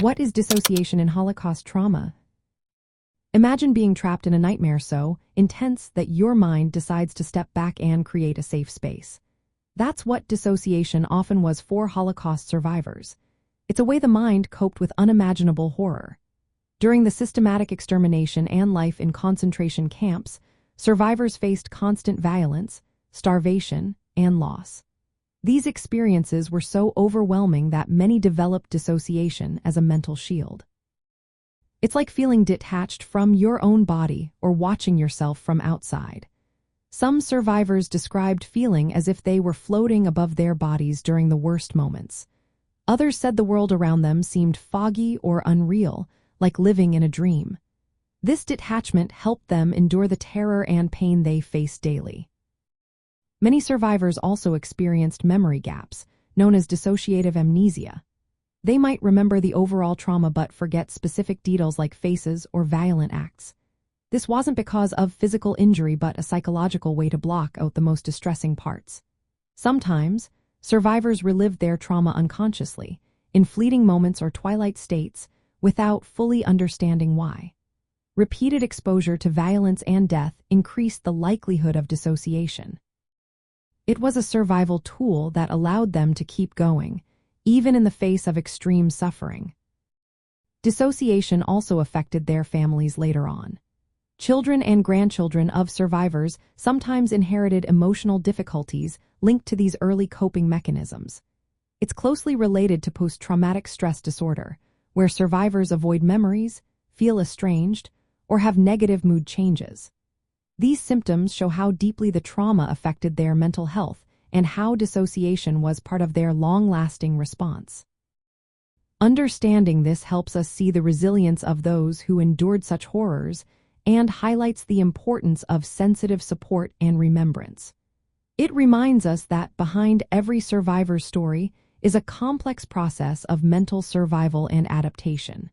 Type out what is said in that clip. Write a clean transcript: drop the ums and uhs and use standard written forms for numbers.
What is dissociation in Holocaust trauma? Imagine being trapped in a nightmare so intense that your mind decides to step back and create a safe space. That's what dissociation often was for Holocaust survivors. It's a way the mind coped with unimaginable horror. During the systematic extermination and life in concentration camps, survivors faced constant violence, starvation, and loss. These experiences were so overwhelming that many developed dissociation as a mental shield. It's like feeling detached from your own body or watching yourself from outside. Some survivors described feeling as if they were floating above their bodies during the worst moments. Others said the world around them seemed foggy or unreal, like living in a dream. This detachment helped them endure the terror and pain they faced daily. Many survivors also experienced memory gaps, known as dissociative amnesia. They might remember the overall trauma but forget specific details like faces or violent acts. This wasn't because of physical injury but a psychological way to block out the most distressing parts. Sometimes, survivors relived their trauma unconsciously, in fleeting moments or twilight states, without fully understanding why. Repeated exposure to violence and death increased the likelihood of dissociation. It was a survival tool that allowed them to keep going, even in the face of extreme suffering. Dissociation also affected their families later on. Children and grandchildren of survivors sometimes inherited emotional difficulties linked to these early coping mechanisms. It's closely related to post-traumatic stress disorder, where survivors avoid memories, feel estranged, or have negative mood changes. These symptoms show how deeply the trauma affected their mental health and how dissociation was part of their long-lasting response. Understanding this helps us see the resilience of those who endured such horrors and highlights the importance of sensitive support and remembrance. It reminds us that behind every survivor's story is a complex process of mental survival and adaptation.